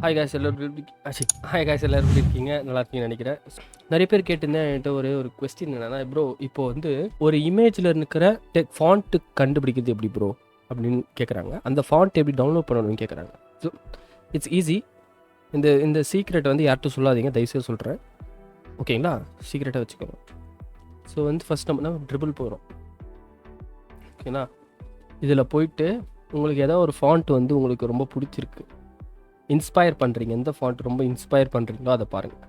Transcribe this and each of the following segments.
Hi guys எல்லோரும் எப்படி இருக்கீங்க? நல்லா இருக்கீங்கன்னு நினைக்கிறேன். நிறைய பேர் கேட்டிருந்தேன் என்கிட்ட ஒரு கொஸ்டின் என்னன்னா, ப்ரோ இப்போ வந்து ஒரு இமேஜில் இருக்கிற ஃபாண்ட்டு கண்டுபிடிக்கிறது எப்படி ப்ரோ அப்படின்னு கேட்குறாங்க. அந்த ஃபாண்ட் எப்படி டவுன்லோட் பண்ணணும்னு கேட்குறாங்க. So it's easy. இந்த சீக்ரெட்டை வந்து யார்கிட்டும் சொல்லாதீங்க, தயவுசெய்து சொல்கிறேன். ஓகேங்களா? சீக்ரெட்டாக வச்சுக்கோங்க. ஸோ வந்து ஃபஸ்ட் நம்ம ட்ரிபிள் போகிறோம். ஓகேங்களா? இதில் போயிட்டு உங்களுக்கு ஏதாவது ஒரு ஃபாண்ட் வந்து உங்களுக்கு ரொம்ப பிடிச்சிருக்கு, இன்ஸ்பயர் பண்ணுறீங்க, எந்த ஃபாண்ட் ரொம்ப இன்ஸ்பயர் பண்ணுறீங்களோ அதை பாருங்கள்.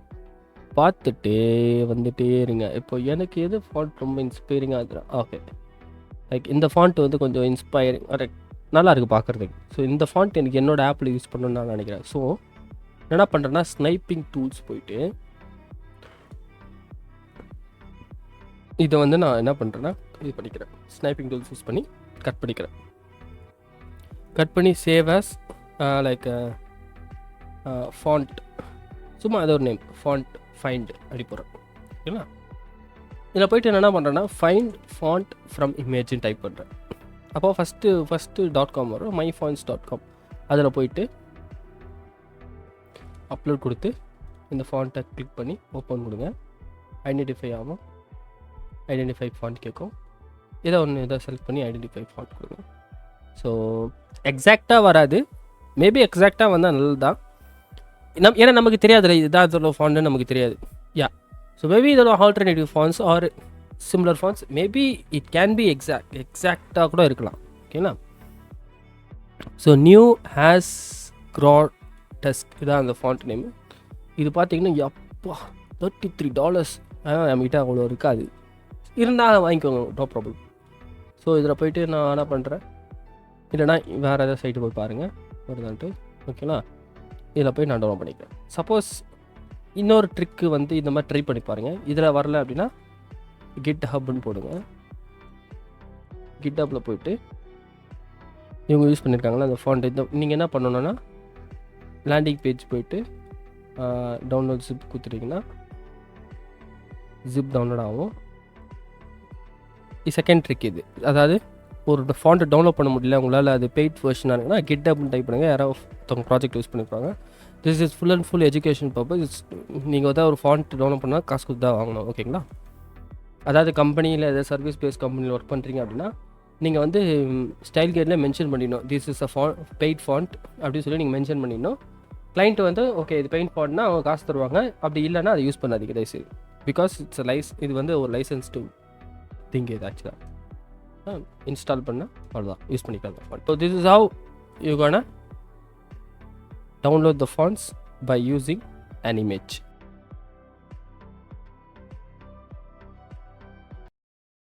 பார்த்துட்டு வந்துட்டே இருங்க. இப்போ எனக்கு எது ஃபாண்ட் ரொம்ப இன்ஸ்பைரிங்காக இருக்குது, ஓகே லைக் இந்த ஃபாண்ட் வந்து கொஞ்சம் இன்ஸ்பைரிங் நல்லா இருக்குது பார்க்குறதுக்கு. ஸோ இந்த ஃபாண்ட் எனக்கு என்னோடய ஆப்பில் யூஸ் பண்ணணும்னு நான் நினைக்கிறேன். ஸோ என்ன பண்ணுறேன்னா, ஸ்னைப்பிங் டூல்ஸ் போயிட்டு இதை வந்து நான் என்ன பண்ணுறேன்னா இது பண்ணிக்கிறேன். ஸ்னைப்பிங் டூல்ஸ் யூஸ் பண்ணி கட் பண்ணிக்கிறேன். கட் பண்ணி சேவ் ஆஸ் லைக் ஃபாண்ட், சும்மா அது ஒரு நேம், ஃபாண்ட் ஃபைண்ட் அப்படி போகிறேன். ஓகேங்களா? இதில் போய்ட்டு என்ன பண்ணுறேன்னா, ஃபைண்ட் ஃபாண்ட் ஃப்ரம் இமேஜின்னு டைப் பண்ணுறேன். அப்போ ஃபஸ்ட்டு .com வரும், myfonts.com. அதில் போயிட்டு அப்லோட் கொடுத்து இந்த ஃபாண்ட்டை கிளிக் பண்ணி ஓப்பன் கொடுங்க. ஐடென்டிஃபை ஆகும், ஐடென்டிஃபை ஃபாண்ட் கேட்கும். இதை செலக்ட் பண்ணி ஐடென்டிஃபை ஃபாண்ட் கொடுங்க. ஸோ எக்ஸாக்டாக வராது, மேபி எக்ஸாக்டாக வந்தால் நல்லது தான். ஏன்னா நமக்கு தெரியாது இதுதான் இதோட ஃபாண்ட்னு நமக்கு தெரியாது. யா, ஸோ மேபி இதோட alternative fonts or similar fonts, maybe it can be எக்ஸாக்டாக கூட இருக்கலாம். ஓகேங்களா? ஸோ நியூ ஹேஸ் க்ராட்டஸ்க் இதான் அந்த ஃபாண்ட் நேம். இது பார்த்தீங்கன்னா எப்பா $33. நம்மகிட்ட அவ்வளோ இருக்காது, இருந்தால் வாங்கிக்கோங்க, நோ ப்ராப்ளம். ஸோ இதில் போய்ட்டு நான் என்ன பண்ணுறேன், இல்லைனா வேறு ஏதாவது சைட்டு போய் பாருங்கள் வருதான்ட்டு. ஓகேங்களா? இதில் போய் நான் டவுன்லோட் பண்ணிக்கிறேன். சப்போஸ் இன்னொரு ட்ரிக்கு வந்து இந்த மாதிரி ட்ரை பண்ணி பாருங்கள். இதில் வரல அப்படின்னா கிட் ஹப்னு போடுங்க. கிட் ஹப்பில் போய்ட்டு இவங்க யூஸ் பண்ணியிருக்காங்களா அந்த ஃபாண்ட், இந்த நீங்கள் என்ன பண்ணணுன்னா லேண்டிங் பேஜ் போய்ட்டு டவுன்லோட் ஜிப் கொடுத்துட்டிங்கன்னா ஜிப் டவுன்லோட் ஆகும். செகண்ட் ட்ரிக் இது, அதாவது ஒரு ஃபாண்ட்டை டவுன்லோட் பண்ண முடியல உங்களால், அது பெய்ட் வெர்ஷனாக இருக்குன்னா கிட் ஹப்னு டைப் பண்ணுங்கள். யாராவது ஒருத்தவங்க ப்ராஜெக்ட் யூஸ் பண்ணியிருப்பாங்க. This is full and full education purpose. நீங்கள் வந்து ஒரு ஃபாண்ட் டவுன்லோட் பண்ணால் காசு கொடுத்து தான் வாங்கணும். ஓகேங்களா? அதாவது கம்பெனியில் ஏதாவது சர்வீஸ் பேஸ்ட் கம்பெனியில் ஒர்க் பண்ணுறீங்க அப்படின்னா நீங்கள் வந்து ஸ்டைல் கைடில் மென்ஷன் பண்ணிடணும், this is a paid font அப்படின்னு சொல்லி நீங்கள் மென்ஷன் பண்ணிடணும். கிளைண்ட் வந்து ஓகே இது பெய்ட் ஃபாண்ட்னா அவங்க காசு தருவாங்க, அப்படி இல்லைன்னா அதை யூஸ் பண்ணாதீங்க தயவுசெய்து. பிகாஸ் இட்ஸ் இது வந்து ஒரு லைசன்ஸ் டு திங் இது ஆக்சுவலாக. இன்ஸ்டால் பண்ணால் அவ்வளோதான், யூஸ் பண்ணிக்கலாம். So this is how you gonna download the fonts by using an image.